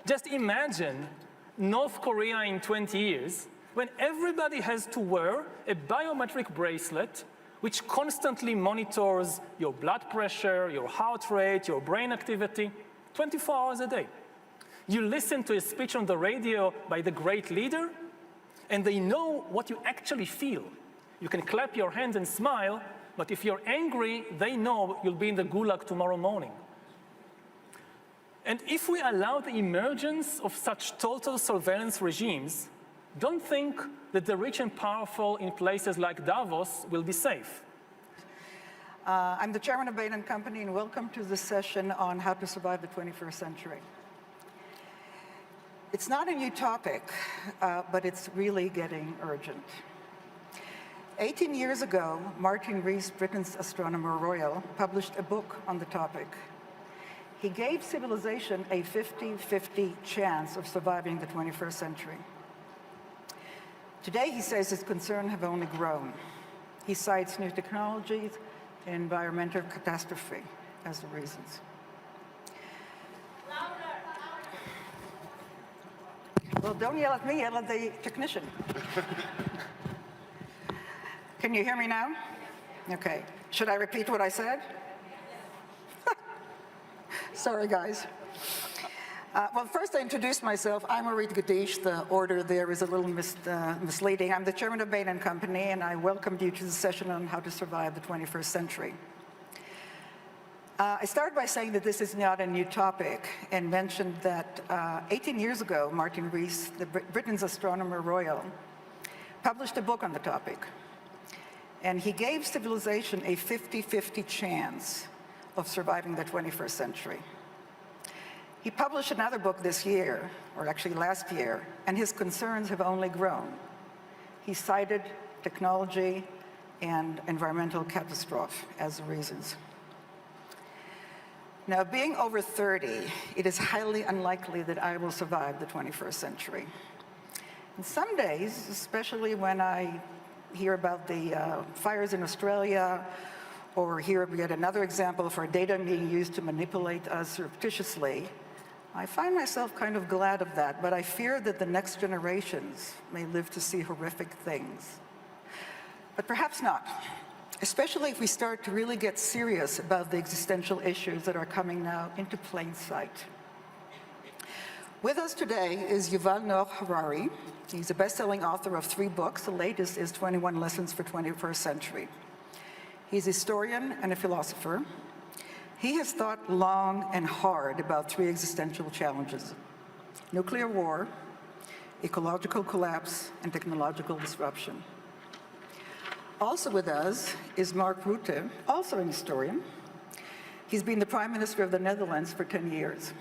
Just imagine North Korea in 20 years when everybody has to wear a biometric bracelet which constantly monitors your blood pressure, your heart rate, your brain activity, 24 hours a day. You listen to a speech on the radio by the great leader, and they know what you actually feel. You can clap your hands and smile, but if you're angry, they know you'll be in the gulag tomorrow morning. And if we allow the emergence of such total surveillance regimes, don't think that the rich and powerful in places like Davos will be safe. I'm the chairman of Bain & Company, and welcome to this session on how to survive the 21st century. It's not a new topic, but it's really getting urgent. 18 years ago, Martin Rees, Britain's astronomer royal, published a book on the topic. He gave civilization a 50-50 chance of surviving the 21st century. Today, he says his concerns have only grown. He cites new technologies and environmental catastrophe as the reasons. Well, don't yell at me, yell at the technician. Can you hear me now? Okay. Should I repeat what I said? Sorry, guys. Well, first I introduce myself. I'm Orit Gadish. The order there is a little misleading. I'm the chairman of Bain & Company, and I welcomed you to the session on how to survive the 21st century. I started by saying that this is not a new topic and mentioned that 18 years ago, Martin Rees, Britain's astronomer royal, published a book on the topic. And he gave civilization a 50-50 chance of surviving the 21st century. He published another book this year, or actually last year, and his concerns have only grown. He cited technology and environmental catastrophe as the reasons. Now, being over 30, it is highly unlikely that I will survive the 21st century. And some days, especially when I hear about the fires in Australia, or hear yet another example of our data being used to manipulate us surreptitiously, I find myself kind of glad of that, but I fear that the next generations may live to see horrific things. But perhaps not, especially if we start to really get serious about the existential issues that are coming now into plain sight. With us today is Yuval Noah Harari. He's a best-selling author of 3 books. The latest is 21 Lessons for 21st Century. He's a historian and a philosopher. He has thought long and hard about 3 existential challenges: nuclear war, ecological collapse, and technological disruption. Also with us is Mark Rutte, also an historian. He's been the Prime Minister of the Netherlands for 10 years.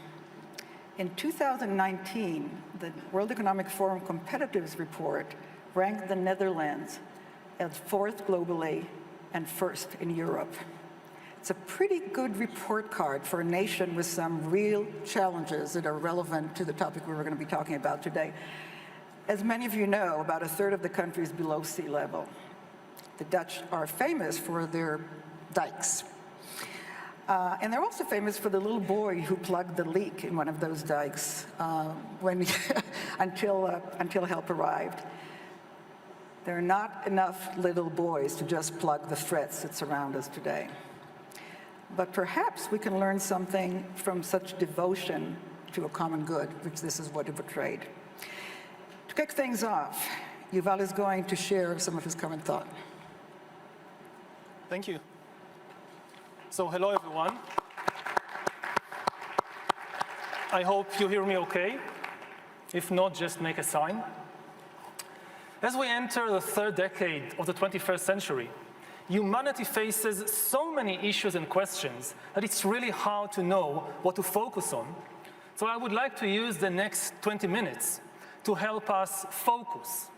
In 2019, the World Economic Forum Competitiveness Report ranked the Netherlands as 4th globally and 1st in Europe. It's a pretty good report card for a nation with some real challenges that are relevant to the topic we were going to be talking about today. As many of you know, about 1/3 of the country is below sea level. The Dutch are famous for their dikes. And they're also famous for the little boy who plugged the leak in one of those dikes until help arrived. There are not enough little boys to just plug the threats that surround us today. But perhaps we can learn something from such devotion to a common good, which this is what it portrayed. To kick things off, Yuval is going to share some of his current thought. Thank you. So hello, everyone. I hope you hear me okay. If not, just make a sign. As we enter the 3rd decade of the 21st century, humanity faces so many issues and questions that it's really hard to know what to focus on. So I would like to use the next 20 minutes to help us focus.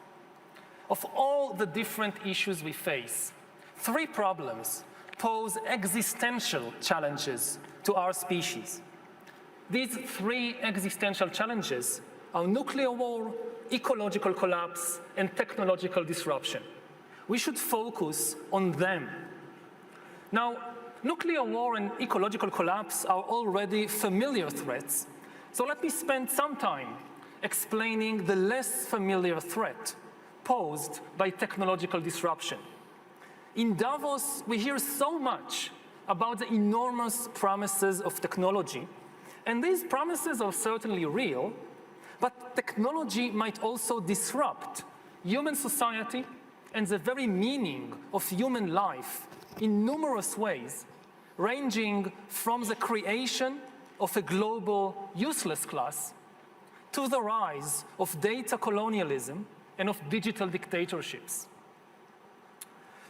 Of all the different issues we face, 3 problems pose existential challenges to our species. These 3 existential challenges are nuclear war, ecological collapse, and technological disruption. We should focus on them. Now, nuclear war and ecological collapse are already familiar threats. So let me spend some time explaining the less familiar threat posed by technological disruption. In Davos, we hear so much about the enormous promises of technology, and these promises are certainly real, but technology might also disrupt human society and the very meaning of human life in numerous ways, ranging from the creation of a global useless class to the rise of data colonialism and of digital dictatorships.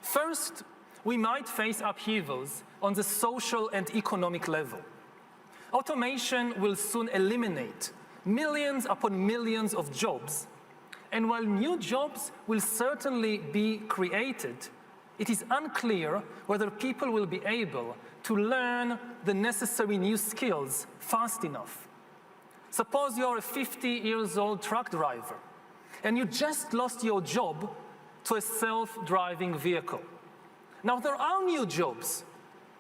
First, we might face upheavals on the social and economic level. Automation will soon eliminate millions upon millions of jobs, and while new jobs will certainly be created, it is unclear whether people will be able to learn the necessary new skills fast enough. Suppose you're a 50-year-old truck driver, and you just lost your job to a self-driving vehicle. Now, there are new jobs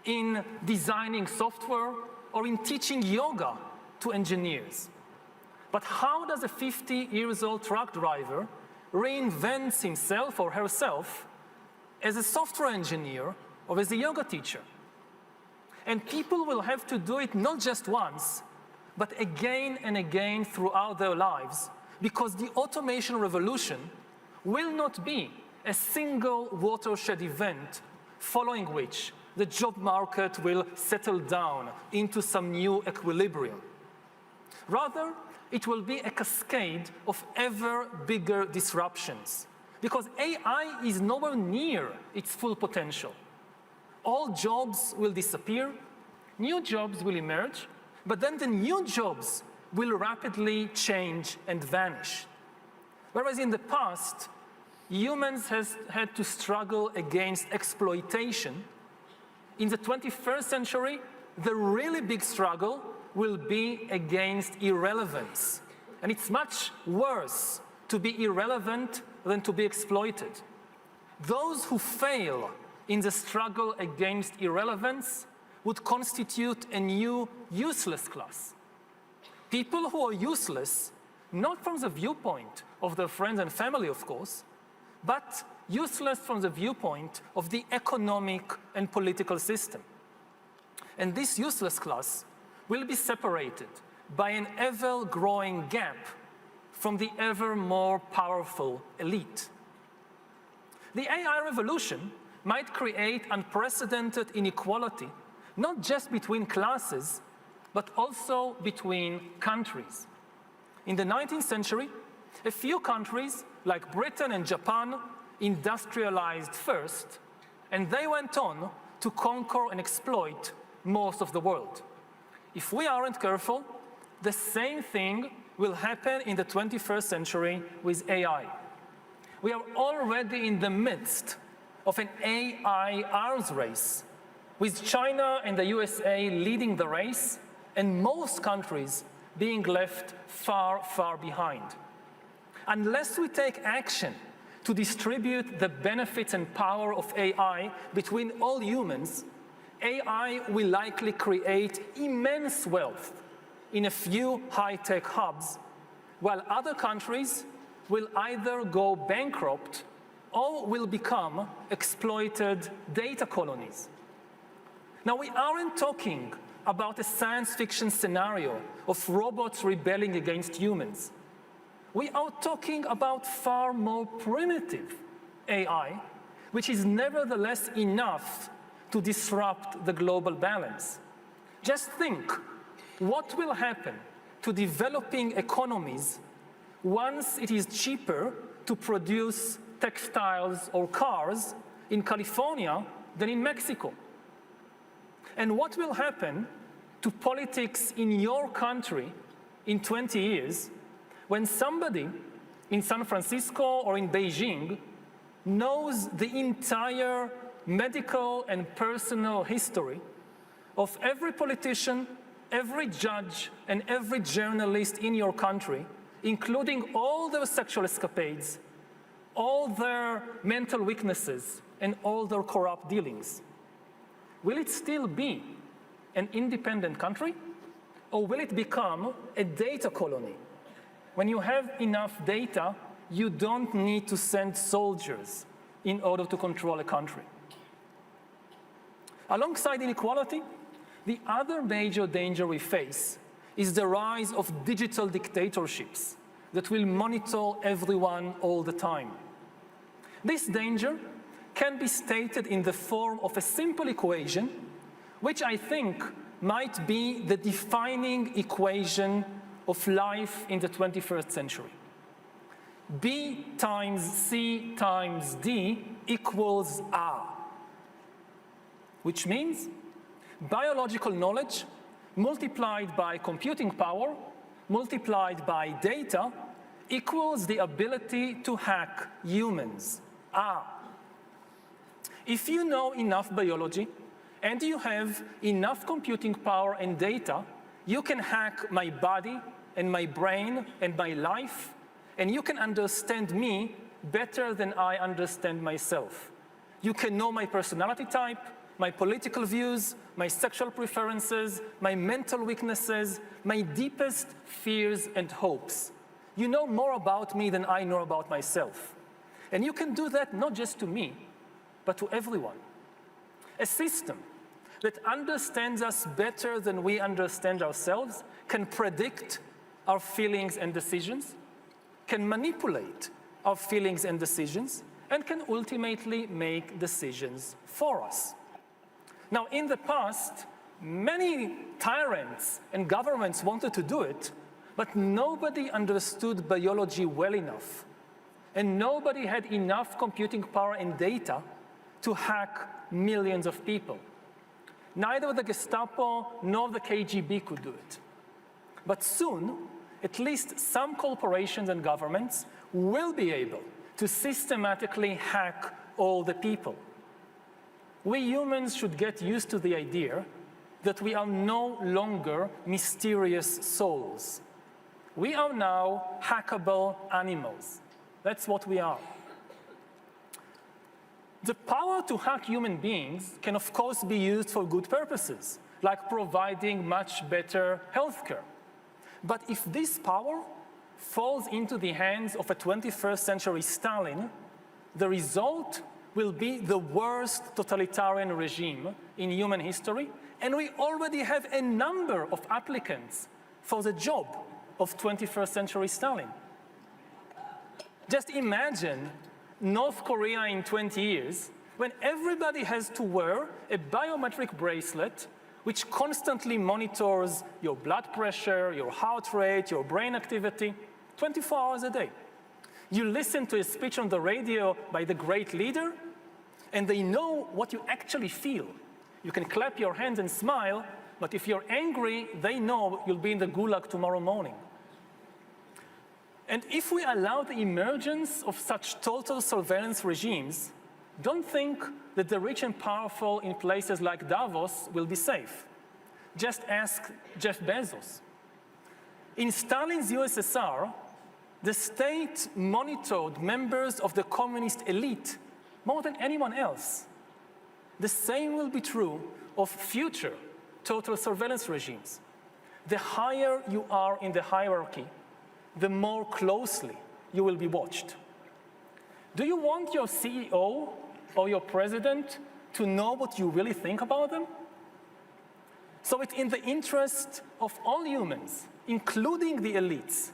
in designing software or in teaching yoga to engineers. But how does a 50-year-old truck driver reinvent himself or herself as a software engineer or as a yoga teacher? And people will have to do it not just once, but again and again throughout their lives, because the automation revolution will not be a single watershed event following which the job market will settle down into some new equilibrium. Rather, it will be a cascade of ever bigger disruptions, because AI is nowhere near its full potential. All jobs will disappear, new jobs will emerge, but then the new jobs will rapidly change and vanish. Whereas in the past, humans had to struggle against exploitation, in the 21st century, the really big struggle will be against irrelevance. And it's much worse to be irrelevant than to be exploited. Those who fail in the struggle against irrelevance would constitute a new useless class. People who are useless, not from the viewpoint of their friends and family, of course, but useless from the viewpoint of the economic and political system. And this useless class will be separated by an ever-growing gap from the ever more powerful elite. The AI revolution might create unprecedented inequality, not just between classes, but also between countries. In the 19th century, a few countries, like Britain and Japan, industrialized first, and they went on to conquer and exploit most of the world. If we aren't careful, the same thing will happen in the 21st century with AI. We are already in the midst of an AI arms race, with China and the USA leading the race, and most countries being left far, far behind. Unless we take action to distribute the benefits and power of AI between all humans, AI will likely create immense wealth in a few high-tech hubs, while other countries will either go bankrupt or will become exploited data colonies. Now, we aren't talking about a science fiction scenario of robots rebelling against humans. We are talking about far more primitive AI, which is nevertheless enough to disrupt the global balance. Just think, what will happen to developing economies once it is cheaper to produce textiles or cars in California than in Mexico? And what will happen to politics in your country in 20 years when somebody in San Francisco or in Beijing knows the entire medical and personal history of every politician, every judge, and every journalist in your country, including all their sexual escapades, all their mental weaknesses, and all their corrupt dealings? Will it still be an independent country? Or will it become a data colony? When you have enough data, you don't need to send soldiers in order to control a country. Alongside inequality, the other major danger we face is the rise of digital dictatorships that will monitor everyone all the time. This danger can be stated in the form of a simple equation, which I think might be the defining equation of life in the 21st century. B times C times D equals R, which means biological knowledge multiplied by computing power multiplied by data equals the ability to hack humans, R. If you know enough biology and you have enough computing power and data, you can hack my body and my brain and my life, and you can understand me better than I understand myself. You can know my personality type, my political views, my sexual preferences, my mental weaknesses, my deepest fears and hopes. You know more about me than I know about myself. And you can do that not just to me, but to everyone. A system that understands us better than we understand ourselves can predict our feelings and decisions, can manipulate our feelings and decisions, and can ultimately make decisions for us. Now, in the past, many tyrants and governments wanted to do it, but nobody understood biology well enough, and nobody had enough computing power and data to hack millions of people. Neither the Gestapo nor the KGB could do it. But soon, at least some corporations and governments will be able to systematically hack all the people. We humans should get used to the idea that we are no longer mysterious souls. We are now hackable animals. That's what we are. The power to hack human beings can, of course, be used for good purposes, like providing much better healthcare. But if this power falls into the hands of a 21st century Stalin, the result will be the worst totalitarian regime in human history, and we already have a number of applicants for the job of 21st century Stalin. Just imagine North Korea in 20 years, when everybody has to wear a biometric bracelet which constantly monitors your blood pressure, your heart rate, your brain activity, 24 hours a day. You listen to a speech on the radio by the great leader, and they know what you actually feel. You can clap your hands and smile, but if you're angry, they know you'll be in the gulag tomorrow morning. And if we allow the emergence of such total surveillance regimes, don't think that the rich and powerful in places like Davos will be safe. Just ask Jeff Bezos. In Stalin's USSR, the state monitored members of the communist elite more than anyone else. The same will be true of future total surveillance regimes. The higher you are in the hierarchy, the more closely you will be watched. Do you want your CEO or your president to know what you really think about them? So it's in the interest of all humans, including the elites,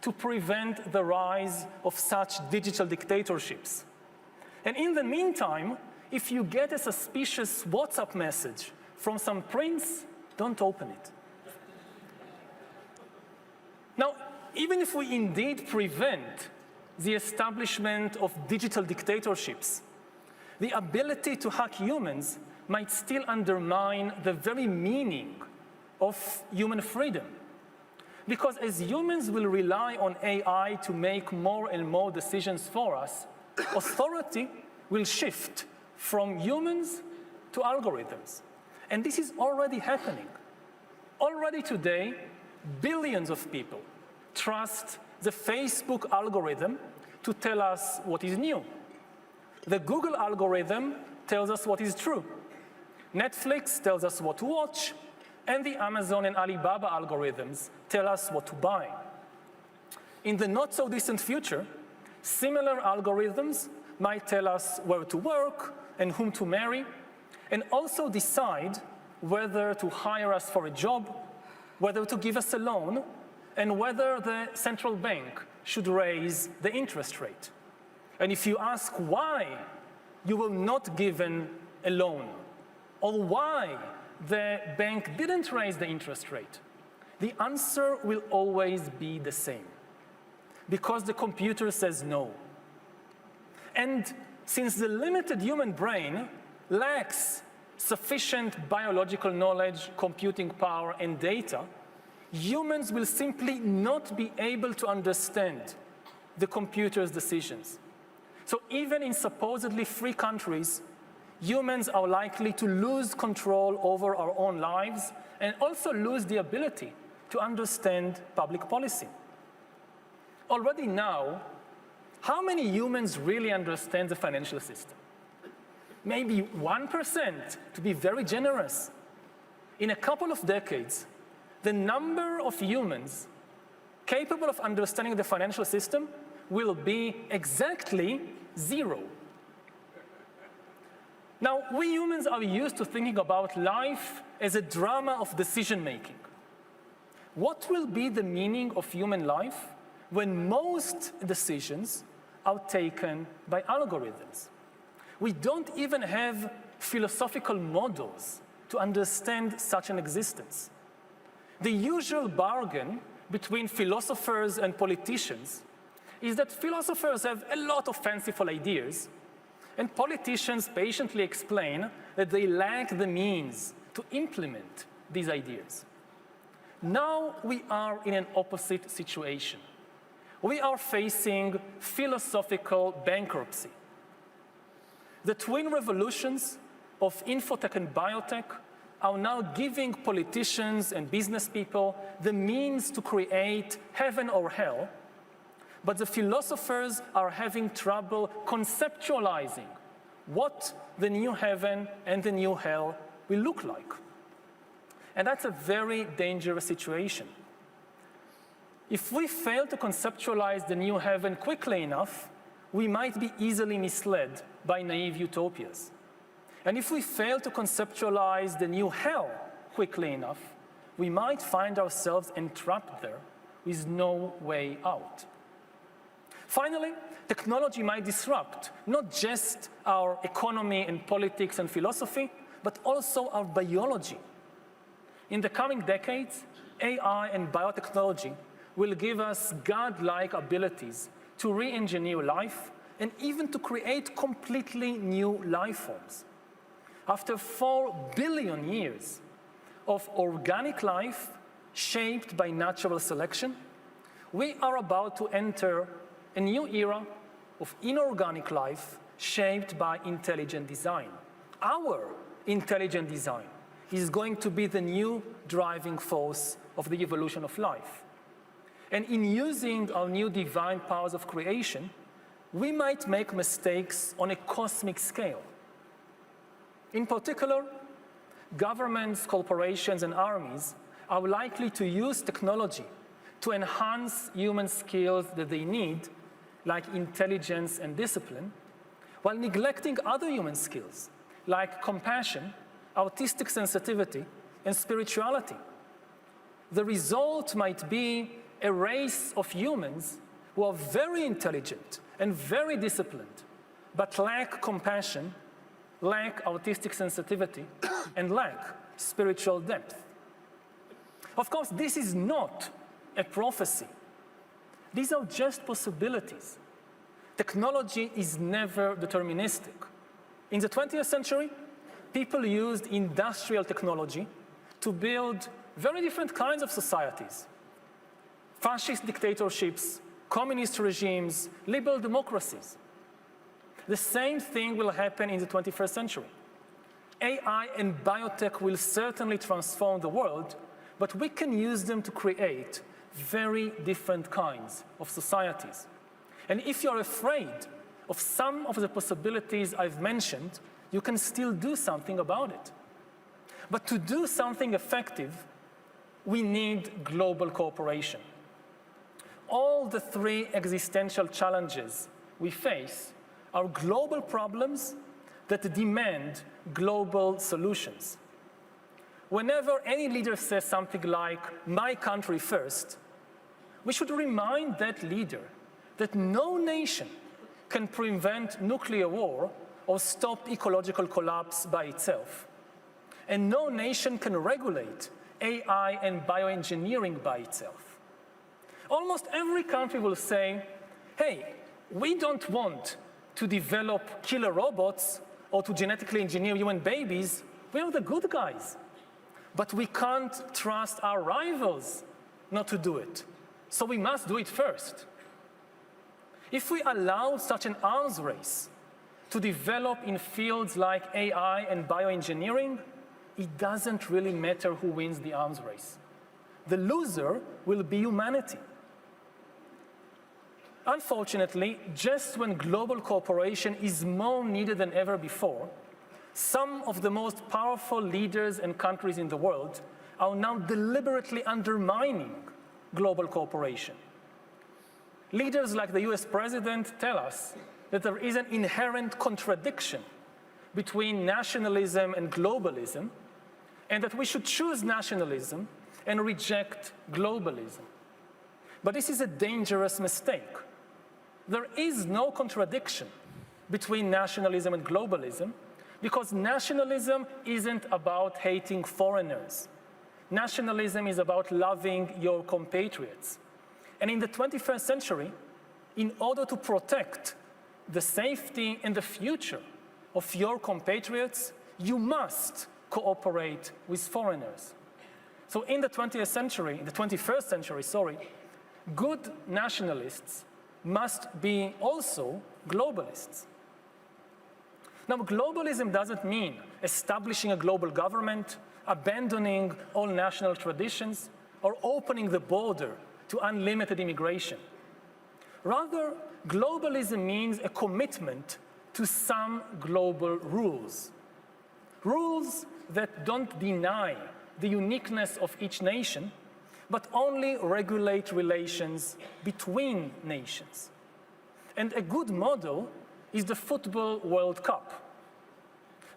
to prevent the rise of such digital dictatorships. And in the meantime, if you get a suspicious WhatsApp message from some prince, don't open it. Now, even if we indeed prevent the establishment of digital dictatorships, the ability to hack humans might still undermine the very meaning of human freedom. Because as humans will rely on AI to make more and more decisions for us, authority will shift from humans to algorithms. And this is already happening. Already today, billions of people trust the Facebook algorithm to tell us what is new. The Google algorithm tells us what is true. Netflix tells us what to watch. and the Amazon and Alibaba algorithms tell us what to buy. In the not-so-distant future, similar algorithms might tell us where to work and whom to marry, and also decide whether to hire us for a job, whether to give us a loan, and whether the central bank should raise the interest rate. And if you ask why you were not given a loan, or why the bank didn't raise the interest rate, the answer will always be the same. Because the computer says no. And since the limited human brain lacks sufficient biological knowledge, computing power, and data, humans will simply not be able to understand the computer's decisions. So even in supposedly free countries, humans are likely to lose control over our own lives and also lose the ability to understand public policy. Already now, how many humans really understand the financial system? Maybe 1%, to be very generous. In a couple of decades, the number of humans capable of understanding the financial system will be exactly 0. Now, we humans are used to thinking about life as a drama of decision-making. What will be the meaning of human life when most decisions are taken by algorithms? We don't even have philosophical models to understand such an existence. The usual bargain between philosophers and politicians is that philosophers have a lot of fanciful ideas, and politicians patiently explain that they lack the means to implement these ideas. Now we are in an opposite situation. We are facing philosophical bankruptcy. The twin revolutions of infotech and biotech are now giving politicians and business people the means to create heaven or hell, but the philosophers are having trouble conceptualizing what the new heaven and the new hell will look like. And that's a very dangerous situation. If we fail to conceptualize the new heaven quickly enough, we might be easily misled by naive utopias. And if we fail to conceptualize the new hell quickly enough, we might find ourselves entrapped there with no way out. Finally, technology might disrupt not just our economy and politics and philosophy, but also our biology. In the coming decades, AI and biotechnology will give us godlike abilities to re-engineer life and even to create completely new life forms. After 4 billion years of organic life shaped by natural selection, we are about to enter a new era of inorganic life shaped by intelligent design. Our intelligent design is going to be the new driving force of the evolution of life. And in using our new divine powers of creation, we might make mistakes on a cosmic scale. In particular, governments, corporations, and armies are likely to use technology to enhance human skills that they need, like intelligence and discipline, while neglecting other human skills, like compassion, artistic sensitivity, and spirituality. The result might be a race of humans who are very intelligent and very disciplined, but lack compassion, lack artistic sensitivity, and lack spiritual depth. Of course, this is not a prophecy. These are just possibilities. Technology is never deterministic. In the 20th century, people used industrial technology to build very different kinds of societies. Fascist dictatorships, communist regimes, liberal democracies. The same thing will happen in the 21st century. AI and biotech will certainly transform the world, but we can use them to create very different kinds of societies. And if you're afraid of some of the possibilities I've mentioned, you can still do something about it. But to do something effective, we need global cooperation. All the three existential challenges we face are global problems that demand global solutions. Whenever any leader says something like, "My country first," we should remind that leader that no nation can prevent nuclear war or stop ecological collapse by itself. And no nation can regulate AI and bioengineering by itself. Almost every country will say, "Hey, we don't want to develop killer robots or to genetically engineer human babies. We are the good guys. But we can't trust our rivals not to do it. So we must do it first." If we allow such an arms race to develop in fields like AI and bioengineering, it doesn't really matter who wins the arms race. The loser will be humanity. Unfortunately, just when global cooperation is more needed than ever before, some of the most powerful leaders and countries in the world are now deliberately undermining global cooperation. Leaders like the US president tell us that there is an inherent contradiction between nationalism and globalism, and that we should choose nationalism and reject globalism. But this is a dangerous mistake. There is no contradiction between nationalism and globalism, because nationalism isn't about hating foreigners. Nationalism is about loving your compatriots. And in the 21st century, in order to protect the safety and the future of your compatriots, you must cooperate with foreigners. So in the 21st century, good nationalists must be also globalists. Now, globalism doesn't mean establishing a global government, abandoning all national traditions, or opening the border to unlimited immigration. Rather, globalism means a commitment to some global rules. Rules that don't deny the uniqueness of each nation, but only regulate relations between nations. And a good model is the Football World Cup.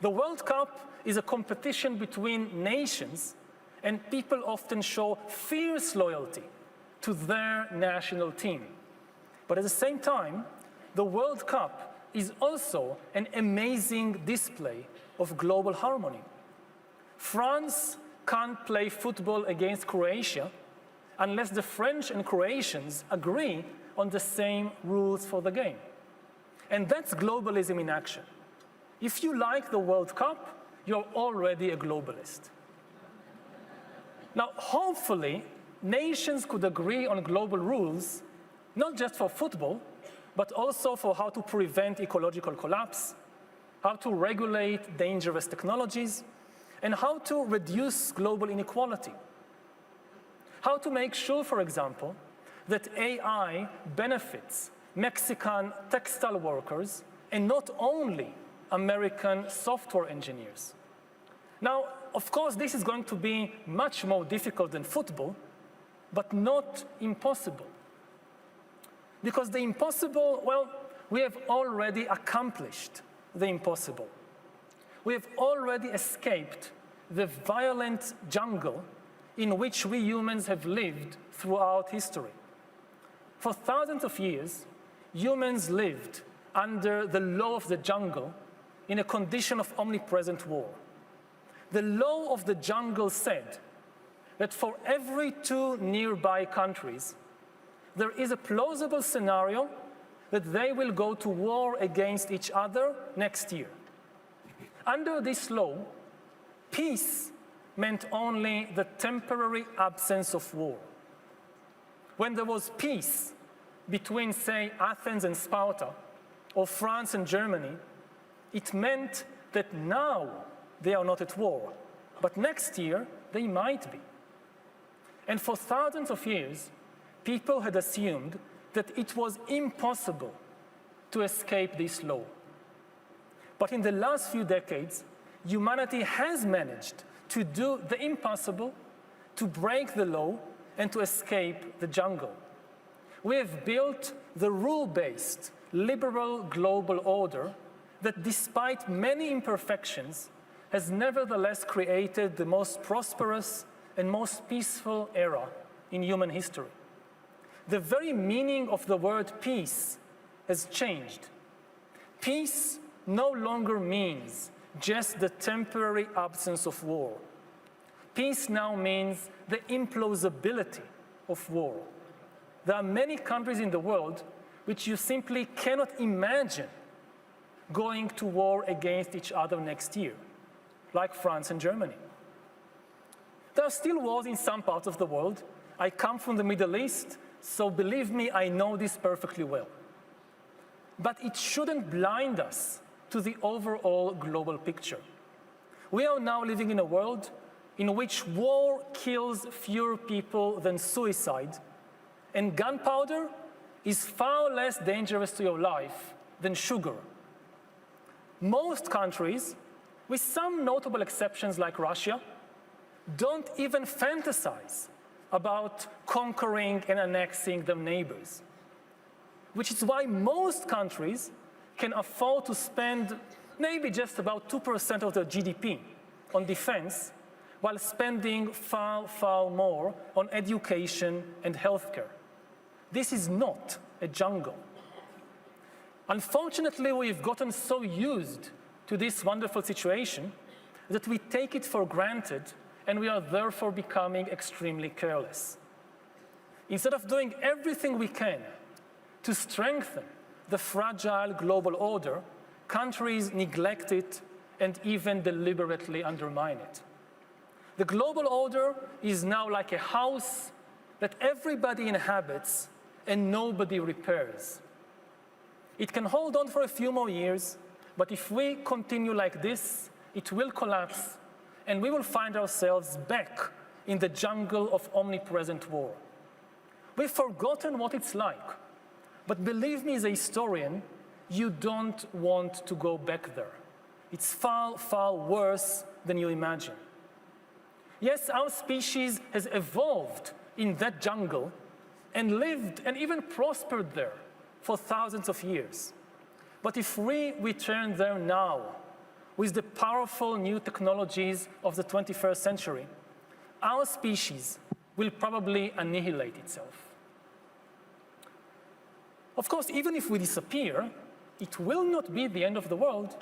The World Cup is a competition between nations, and people often show fierce loyalty to their national team. But at the same time, the World Cup is also an amazing display of global harmony. France can't play football against Croatia unless the French and Croatians agree on the same rules for the game. And that's globalism in action. If you like the World Cup, you're already a globalist. Now, hopefully, nations could agree on global rules, not just for football, but also for how to prevent ecological collapse, how to regulate dangerous technologies, and how to reduce global inequality. How to make sure, for example, that AI benefits Mexican textile workers and not only American software engineers. Now, of course, this is going to be much more difficult than football, but not impossible. Because the impossible, well, we have already accomplished the impossible. We have already escaped the violent jungle in which we humans have lived throughout history. For thousands of years, humans lived under the law of the jungle in a condition of omnipresent war. The law of the jungle said that for every 2 nearby countries, there is a plausible scenario that they will go to war against each other next year. Under this law, peace meant only the temporary absence of war. When there was peace between, say, Athens and Sparta, or France and Germany, it meant that now they are not at war, but next year they might be. And for thousands of years, people had assumed that it was impossible to escape this law. But in the last few decades, humanity has managed to do the impossible, to break the law, and to escape the jungle. We have built the rule-based, liberal global order that, despite many imperfections, has nevertheless created the most prosperous and most peaceful era in human history. The very meaning of the word peace has changed. Peace no longer means just the temporary absence of war. Peace now means the implausibility of war. There are many countries in the world which you simply cannot imagine going to war against each other next year, like France and Germany. There are still wars in some parts of the world. I come from the Middle East, so believe me, I know this perfectly well. But it shouldn't blind us to the overall global picture. We are now living in a world in which war kills fewer people than suicide, and gunpowder is far less dangerous to your life than sugar. Most countries, with some notable exceptions like Russia, don't even fantasize about conquering and annexing their neighbors, which is why most countries can afford to spend maybe just about 2% of their GDP on defense, while spending far, far more on education and healthcare. This is not a jungle. Unfortunately, we've gotten so used to this wonderful situation that we take it for granted, and we are therefore becoming extremely careless. Instead of doing everything we can to strengthen the fragile global order, countries neglect it and even deliberately undermine it. The global order is now like a house that everybody inhabits and nobody repairs. It can hold on for a few more years, but if we continue like this, it will collapse, and we will find ourselves back in the jungle of omnipresent war. We've forgotten what it's like, but believe me as a historian, you don't want to go back there. It's far, far worse than you imagine. Yes, our species has evolved in that jungle and lived and even prospered there for thousands of years. But if we return there now, with the powerful new technologies of the 21st century, our species will probably annihilate itself. Of course, even if we disappear, it will not be the end of the world.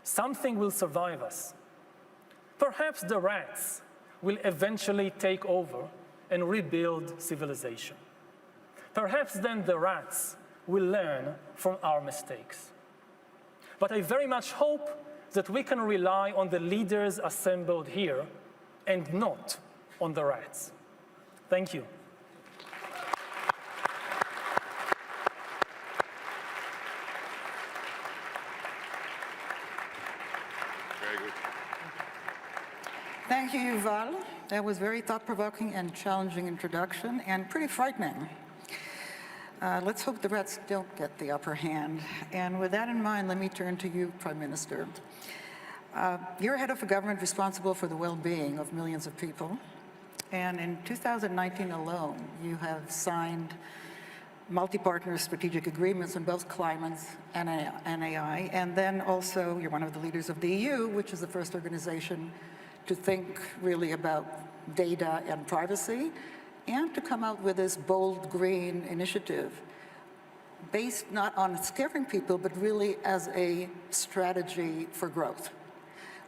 Something will survive us. Perhaps the rats will eventually take over and rebuild civilization. Perhaps then the rats will learn from our mistakes. But I very much hope that we can rely on the leaders assembled here and not on the rats. Thank you. Very good. Thank you, Yuval. That was very thought-provoking and challenging introduction, and pretty frightening. Let's hope the rats don't get the upper hand. And with that in mind, let me turn to you, Prime Minister. You're head of a government responsible for the well-being of millions of people. And in 2019 alone, you have signed multi-partner strategic agreements on both climate and AI. And then also, you're one of the leaders of the EU, which is the first organization to think really about data and privacy, and to come out with this bold green initiative based not on scaring people, but really as a strategy for growth.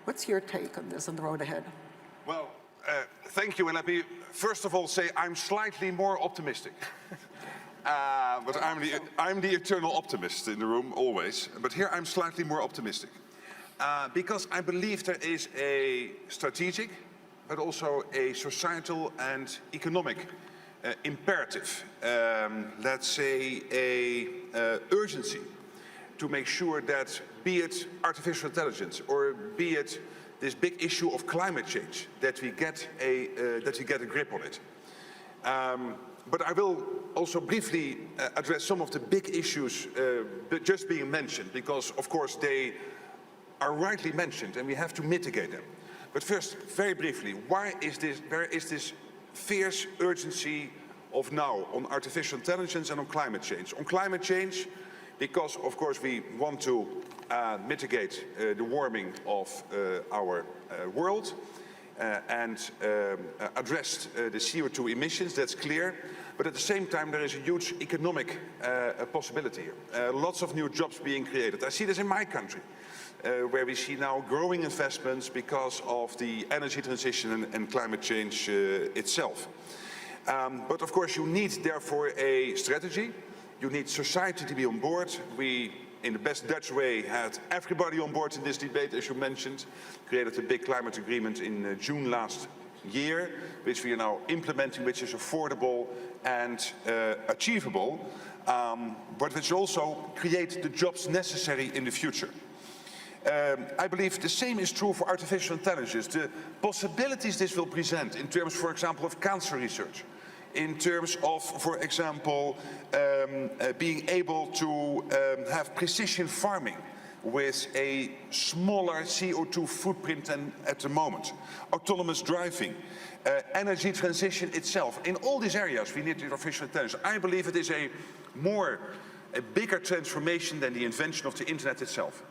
What's your take on this on the road ahead? Well, thank you, and let me first of all say I'm slightly more optimistic. But I'm the eternal optimist in the room, always. But here I'm slightly more optimistic. Because I believe there is a strategic, but also a societal and economic imperative, let's say a urgency to make sure that, be it artificial intelligence or be it this big issue of climate change, that we get a grip on it. But I will also briefly address some of the big issues just being mentioned, because of course they are rightly mentioned and we have to mitigate them. But first, very briefly, where is this fierce urgency of now on artificial intelligence and on climate change? On climate change, because of course we want to mitigate the warming of our world and address the CO2 emissions, that's clear. But at the same time, there is a huge economic possibility here. Lots of new jobs being created. I see this in my country, where we see now growing investments because of the energy transition and climate change itself. But of course, you need therefore a strategy. You need society to be on board. We, in the best Dutch way, had everybody on board in this debate, as you mentioned. Created a big climate agreement in June last year, which we are now implementing, which is affordable and achievable, but which also create the jobs necessary in the future. I believe the same is true for artificial intelligence. The possibilities this will present in terms, for example, of cancer research, in terms of, for example, being able to have precision farming with a smaller CO2 footprint than at the moment, autonomous driving, energy transition itself. In all these areas we need artificial intelligence. I believe it is a bigger transformation than the invention of the internet itself.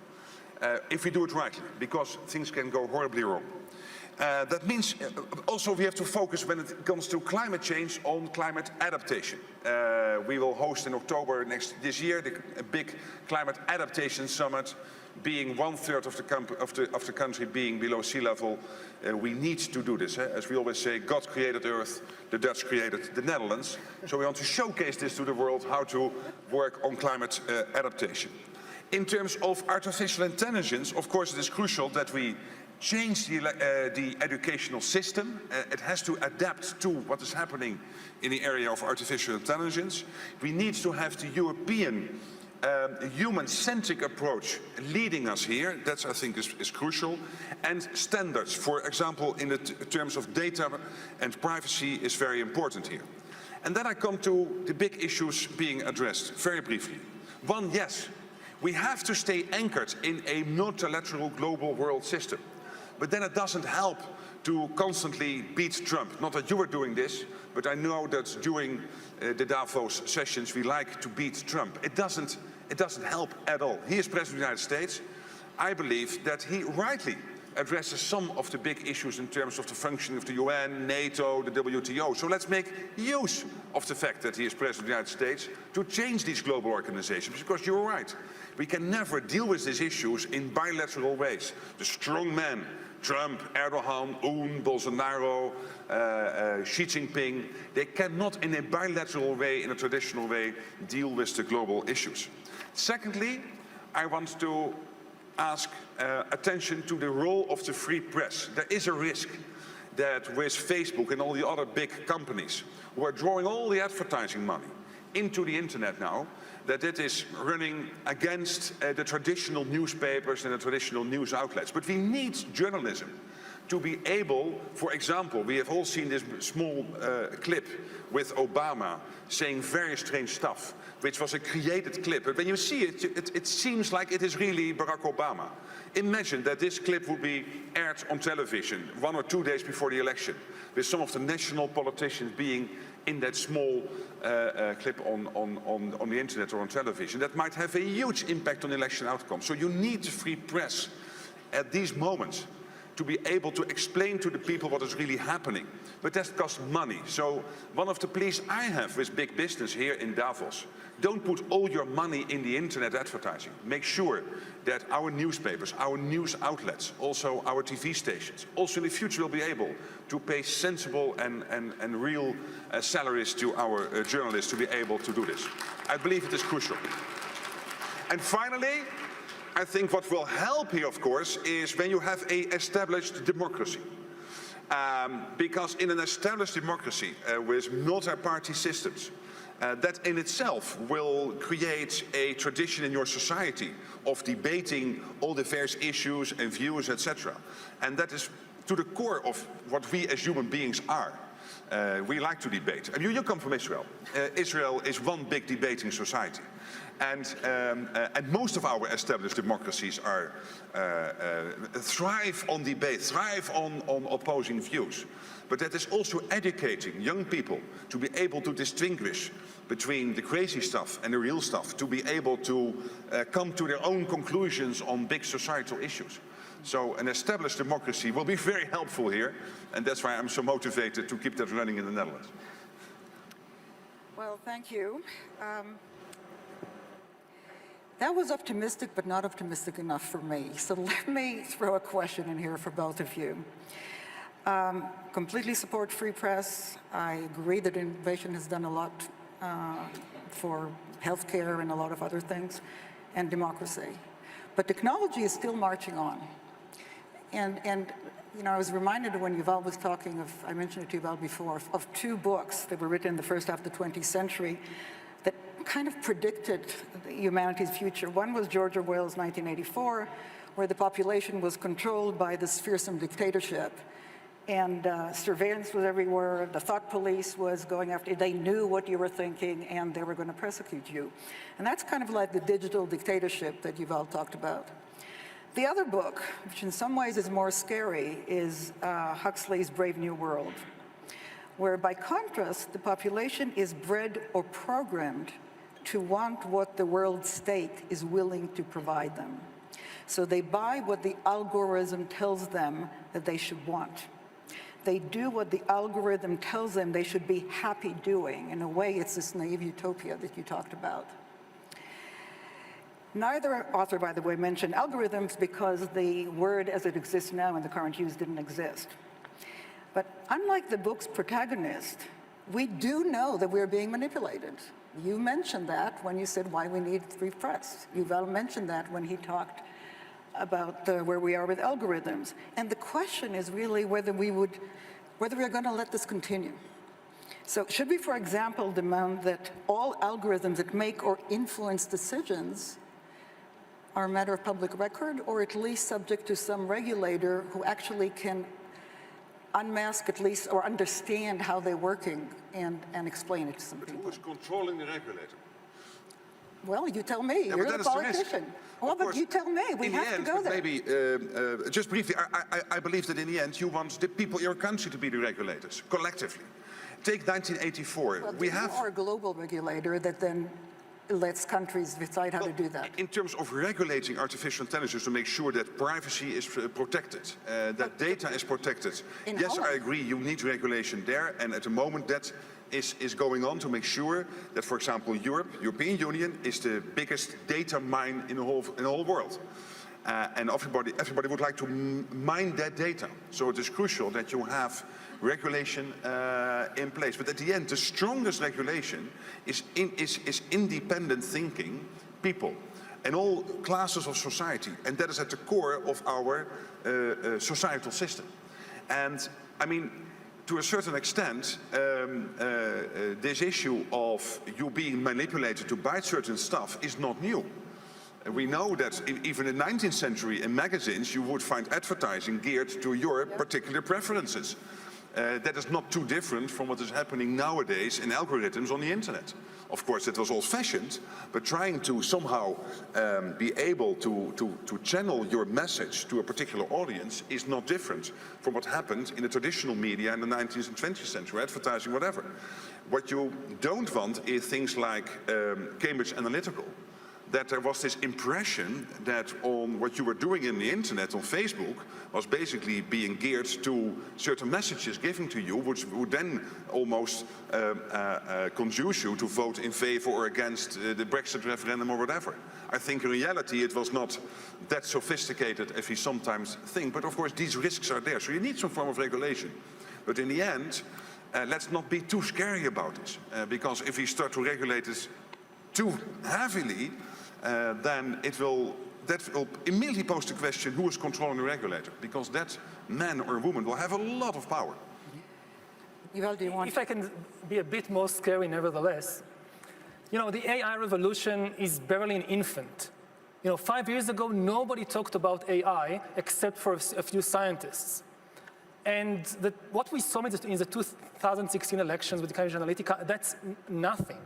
If we do it rightly, because things can go horribly wrong. That means also we have to focus when it comes to climate change on climate adaptation. We will host in October this year a big climate adaptation summit, being 1/3 of the country being below sea level. We need to do this. As we always say, God created Earth, the Dutch created the Netherlands. So we want to showcase this to the world, how to work on climate adaptation. In terms of artificial intelligence, of course it is crucial that we change the educational system. It has to adapt to what is happening in the area of artificial intelligence. We need to have the European human-centric approach leading us here. That, I think, is crucial. And standards, for example, in the terms of data and privacy is very important here. And then I come to the big issues being addressed, very briefly. One, yes, we have to stay anchored in a multilateral global world system. But then it doesn't help to constantly beat Trump. Not that you were doing this, but I know that during the Davos sessions we like to beat Trump. It doesn't help at all. He is President of the United States. I believe that he rightly addresses some of the big issues in terms of the functioning of the UN, NATO, the WTO. So let's make use of the fact that he is President of the United States to change these global organizations, because you're right. We can never deal with these issues in bilateral ways. The strong men, Trump, Erdogan, Bolsonaro, Xi Jinping, they cannot in a bilateral way, in a traditional way, deal with the global issues. Secondly, I want to ask attention to the role of the free press. There is a risk that with Facebook and all the other big companies who are drawing all the advertising money into the internet now, that it is running against the traditional newspapers and the traditional news outlets. But we need journalism to be able, for example, we have all seen this small clip with Obama saying very strange stuff, which was a created clip. But when you see it, it seems like it is really Barack Obama. Imagine that this clip would be aired on television 1 or 2 days before the election, with some of the national politicians being in that small clip on the internet or on television. That might have a huge impact on election outcomes. So you need the free press at these moments to be able to explain to the people what is really happening. But that costs money. So one of the pleas I have with big business here in Davos, don't put all your money in the internet advertising. Make sure that our newspapers, our news outlets, also our TV stations, also in the future will be able to pay sensible and real salaries to our journalists to be able to do this. I believe it is crucial. And finally, I think what will help here, of course, is when you have an established democracy. Because in an established democracy with multi-party systems, that in itself will create a tradition in your society of debating all the various issues and views, etc. And that is to the core of what we as human beings are. We like to debate. And you come from Israel. Israel is one big debating society. And most of our established democracies are, thrive on debate, thrive on opposing views. But that is also educating young people to be able to distinguish between the crazy stuff and the real stuff, to be able to come to their own conclusions on big societal issues. So an established democracy will be very helpful here, and that's why I'm so motivated to keep that running in the Netherlands. Well, thank you. That was optimistic, but not optimistic enough for me. So let me throw a question in here for both of you. Completely support free press. I agree that innovation has done a lot for healthcare and a lot of other things, and democracy. But technology is still marching on. And you know, I was reminded when Yuval was talking of, I mentioned it to Yuval before, of two books that were written in the first half of the 20th century that kind of predicted humanity's future. One was George Orwell's 1984, where the population was controlled by this fearsome dictatorship. And surveillance was everywhere. The thought police was going after you. They knew what you were thinking, and they were going to prosecute you. And that's kind of like the digital dictatorship that Yuval talked about. The other book, which in some ways is more scary, is Huxley's Brave New World, where by contrast, the population is bred or programmed to want what the world state is willing to provide them. So they buy what the algorithm tells them that they should want. They do what the algorithm tells them they should be happy doing. In a way, it's this naive utopia that you talked about. Neither author, by the way, mentioned algorithms because the word as it exists now in the current use didn't exist. But unlike the book's protagonist, we do know that we're being manipulated. You mentioned that when you said why we need free press. Yuval mentioned that when he talked about where we are with algorithms. And the question is really whether we're going to let this continue. So should we, for example, demand that all algorithms that make or influence decisions are a matter of public record, or at least subject to some regulator who actually can unmask at least, or understand how they're working and explain it to some people? Who is controlling the regulator? Well, you tell me. Yeah, You're the politician. Well, but you tell me. We have to go there. Maybe, just briefly, I believe that in the end you want the people in your country to be the regulators, collectively. Take 1984. Well, we have our global regulator that then lets countries decide how to do that. In terms of regulating artificial intelligence to make sure that privacy is protected, that data is protected. Yes, I agree, you need regulation there, and at the moment that is going on to make sure that, for example, European Union is the biggest data mine in the whole world. And everybody would like to mine that data. So it is crucial that you have regulation in place. But at the end, the strongest regulation is independent thinking people and all classes of society. And that is at the core of our societal system. And I mean, to a certain extent, this issue of you being manipulated to buy certain stuff is not new. We know that even in the 19th century in magazines you would find advertising geared to your particular preferences. That is not too different from what is happening nowadays in algorithms on the internet. Of course, it was old-fashioned, but trying to somehow be able to channel your message to a particular audience is not different from what happened in the traditional media in the 19th and 20th century, advertising, whatever. What you don't want is things like Cambridge Analytica, that there was this impression that on what you were doing in the internet on Facebook was basically being geared to certain messages given to you, which would then almost conduce you to vote in favor or against the Brexit referendum or whatever. I think in reality it was not that sophisticated as we sometimes think, but of course these risks are there, so you need some form of regulation. But in the end, let's not be too scary about this, because if we start to regulate it too heavily, then that will immediately pose the question, who is controlling the regulator? Because that man or woman will have a lot of power. Yuval, do you want? If I can be a bit more scary nevertheless, you know, the AI revolution is barely an infant. You know, 5 years ago, nobody talked about AI except for a few scientists. And what we saw in the 2016 elections with Cambridge Analytica, that's nothing.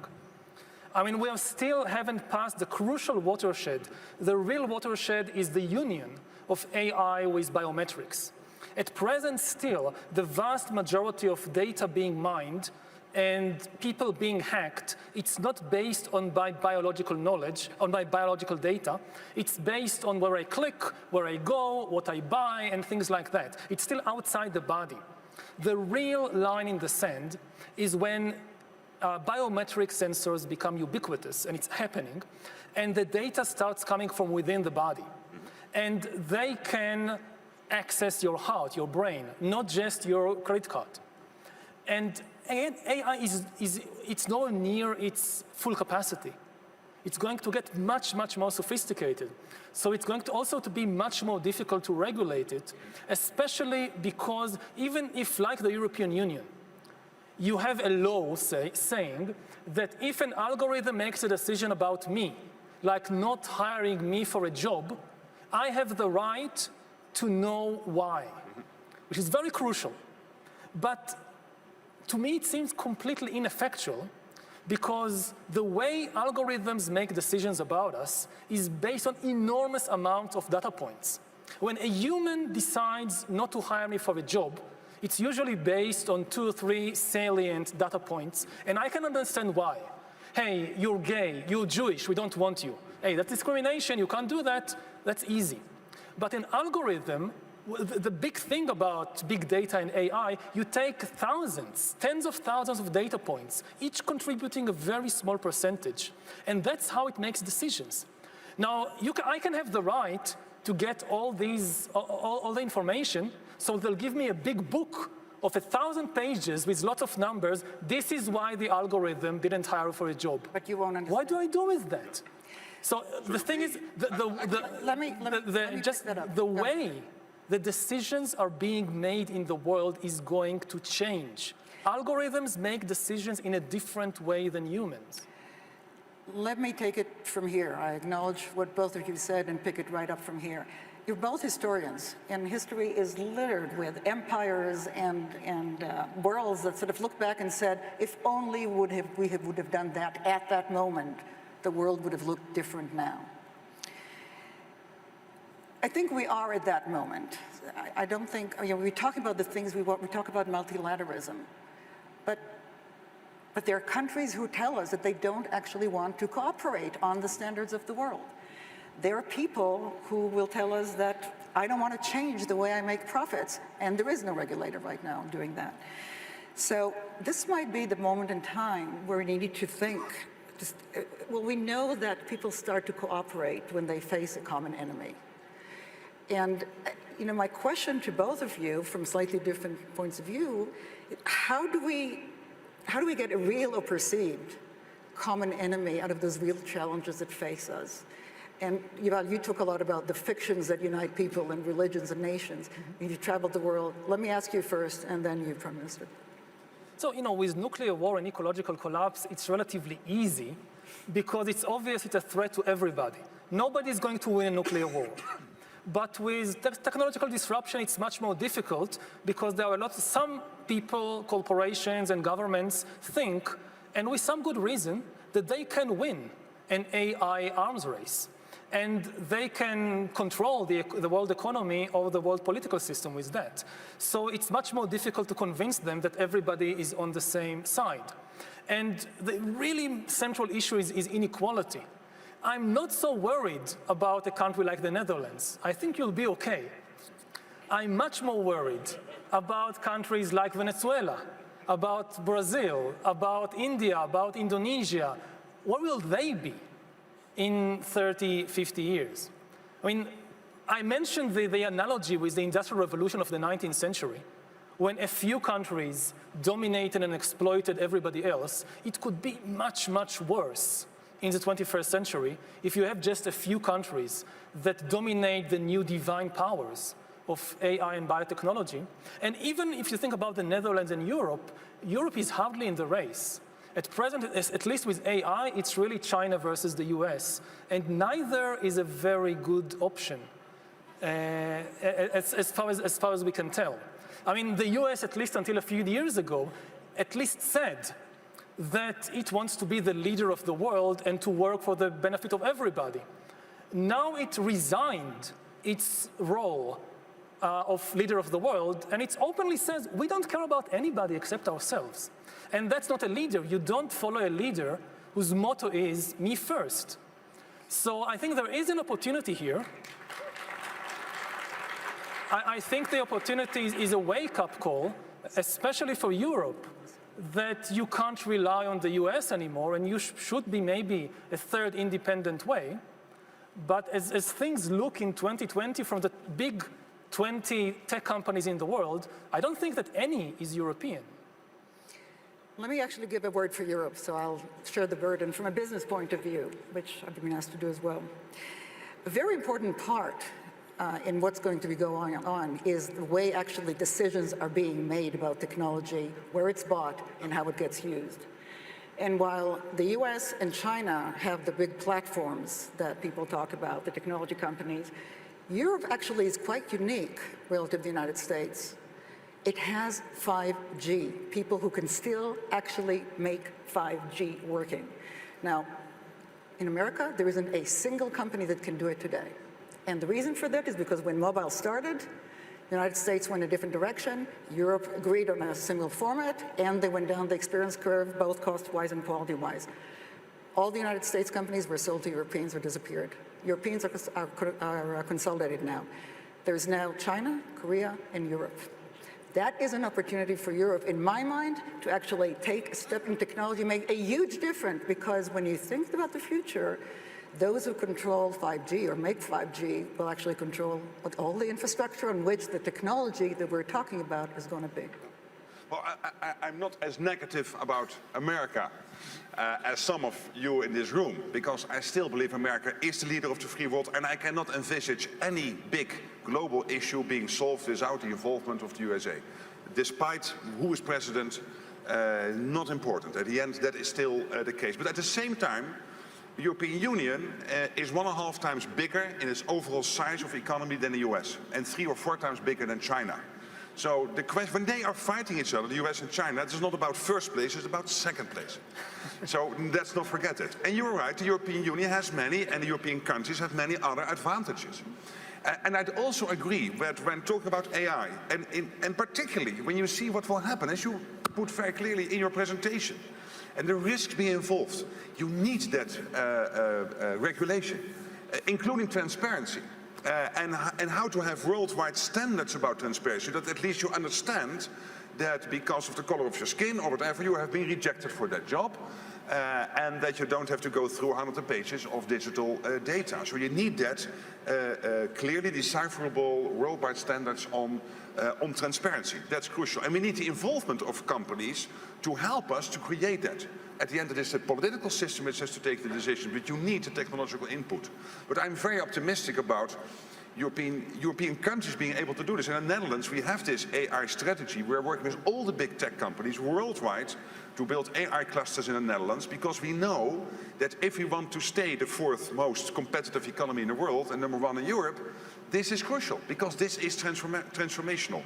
I mean, we still haven't passed the crucial watershed. The real watershed is the union of AI with biometrics. At present still, the vast majority of data being mined and people being hacked, it's not based on by biological knowledge, on by biological data. It's based on where I click, where I go, what I buy, and things like that. It's still outside the body. The real line in the sand is when biometric sensors become ubiquitous, and it's happening, and the data starts coming from within the body. And they can access your heart, your brain, not just your credit card. And again, AI it's nowhere near its full capacity. It's going to get much, much more sophisticated. So it's going to also to be much more difficult to regulate it, especially because even if, like the European Union, you have a law saying that if an algorithm makes a decision about me, like not hiring me for a job, I have the right to know why, which is very crucial. But to me, it seems completely ineffectual because the way algorithms make decisions about us is based on enormous amounts of data points. When a human decides not to hire me for a job, it's usually based on 2 or 3 salient data points, and I can understand why. Hey, you're gay, you're Jewish, we don't want you. Hey, that's discrimination, you can't do that, that's easy. But an algorithm, the big thing about big data and AI, you take thousands, tens of thousands of data points, each contributing a very small percentage. And that's how it makes decisions. Now, I can have the right to get all the information, so they'll give me a big book of 1,000 pages with lots of numbers. This is why the algorithm didn't hire for a job. But you won't understand. What do I do with that? So the thing is, the way the decisions are being made in the world is going to change. Algorithms make decisions in a different way than humans. Let me take it from here. I acknowledge what both of you said and pick it right up from here. You're both historians, and history is littered with empires and worlds that sort of look back and said, if only we would have done that at that moment, the world would have looked different now. I think we are at that moment. I don't think, we talk about the things we want, we talk about multilateralism, but there are countries who tell us that they don't actually want to cooperate on the standards of the world. There are people who will tell us that I don't want to change the way I make profits, and there is no regulator right now doing that. So this might be the moment in time where we need to think, well, we know that people start to cooperate when they face a common enemy. And my question to both of you, from slightly different points of view, how do we get a real or perceived common enemy out of those real challenges that face us? And Yuval, you talk a lot about the fictions that unite people and religions and nations. Mm-hmm. You've traveled the world. Let me ask you first, and then you, Prime Minister. So, with nuclear war and ecological collapse, it's relatively easy because it's obvious it's a threat to everybody. Nobody's going to win a nuclear war. But with technological disruption, it's much more difficult because there are some people, corporations, and governments think, and with some good reason, that they can win an AI arms race. And they can control the world economy or the world political system with that. So it's much more difficult to convince them that everybody is on the same side. And the really central issue is inequality. I'm not so worried about a country like the Netherlands. I think you'll be okay. I'm much more worried about countries like Venezuela, about Brazil, about India, about Indonesia. Where will they be in 30, 50 years? I mentioned the analogy with the Industrial Revolution of the 19th century. When a few countries dominated and exploited everybody else, it could be much, much worse in the 21st century if you have just a few countries that dominate the new divine powers of AI and biotechnology. And even if you think about the Netherlands and Europe, Europe is hardly in the race. At present, at least with AI, it's really China versus the US. And neither is a very good option as far as we can tell. I mean, the US, at least until a few years ago, at least said that it wants to be the leader of the world and to work for the benefit of everybody. Now it resigned its role of leader of the world, and it openly says, we don't care about anybody except ourselves. And that's not a leader. You don't follow a leader whose motto is, me first. So I think there is an opportunity here. I think the opportunity is a wake-up call, especially for Europe, that you can't rely on the US anymore, and you should be maybe a third independent way. But as things look in 2020 from the big 20 tech companies in the world, I don't think that any is European. Let me actually give a word for Europe, so I'll share the burden from a business point of view, which I've been asked to do as well. A very important part in what's going to be going on is the way actually decisions are being made about technology, where it's bought, and how it gets used. And while the US and China have the big platforms that people talk about, the technology companies, Europe actually is quite unique relative to the United States. It has 5G, people who can still actually make 5G working. Now, in America, there isn't a single company that can do it today. And the reason for that is because when mobile started, the United States went a different direction, Europe agreed on a similar format, and they went down the experience curve, both cost-wise and quality-wise. All the United States companies were sold to Europeans or disappeared. Europeans are consolidated now. There's now China, Korea, and Europe. That is an opportunity for Europe, in my mind, to actually take a step in technology, make a huge difference, because when you think about the future, those who control 5G or make 5G will actually control all the infrastructure on which the technology that we're talking about is going to be. Well, I'm not as negative about America as some of you in this room, because I still believe America is the leader of the free world, and I cannot envisage any big global issue being solved without the involvement of the USA. Despite who is president, not important. At the end, that is still the case. But at the same time, the European Union is 1.5 times bigger in its overall size of economy than the US, and 3 or 4 times bigger than China. So the question, when they are fighting each other, the US and China, it's not about first place, it's about second place. So let's not forget it. And you're right, the European Union has many, and the European countries have many other advantages. And I'd also agree that when talking about AI, and particularly when you see what will happen, as you put very clearly in your presentation, and the risks being involved, you need that regulation, including transparency. And how to have worldwide standards about transparency, that at least you understand that because of the color of your skin or whatever, you have been rejected for that job, and that you don't have to go through 100 pages of digital data. So you need that clearly decipherable worldwide standards on transparency. That's crucial. And we need the involvement of companies to help us to create that. At the end, it is the political system which has to take the decision, but you need the technological input. But I'm very optimistic about European countries being able to do this. In the Netherlands, we have this AI strategy. We're working with all the big tech companies worldwide to build AI clusters in the Netherlands, because we know that if we want to stay the 4th most competitive economy in the world and #1 in Europe, this is crucial, because this is transformational.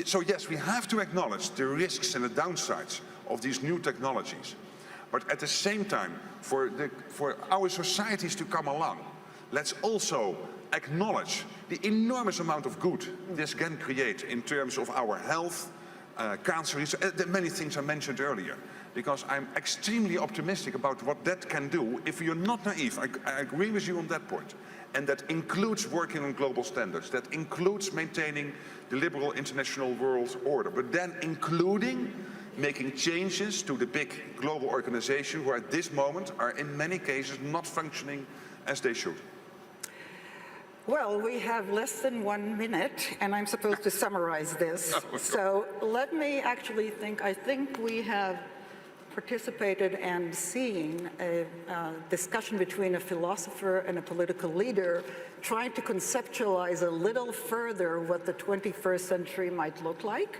So yes, we have to acknowledge the risks and the downsides of these new technologies. But at the same time, for our societies to come along, let's also acknowledge the enormous amount of good this can create in terms of our health, cancer research, the many things I mentioned earlier. Because I'm extremely optimistic about what that can do if you're not naive. I agree with you on that point. And that includes working on global standards. That includes maintaining the liberal international world order. But then including making changes to the big global organizations who at this moment are in many cases not functioning as they should. Well, we have less than 1 minute, and I'm supposed to summarize this. So let me actually I think we have participated and seen a discussion between a philosopher and a political leader trying to conceptualize a little further what the 21st century might look like.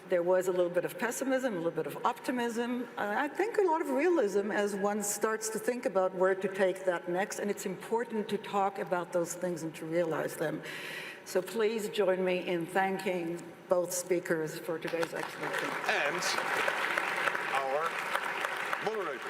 There was a little bit of pessimism, a little bit of optimism. I think a lot of realism as one starts to think about where to take that next, and it's important to talk about those things and to realize them. So please join me in thanking both speakers for today's excellent. And our moderators.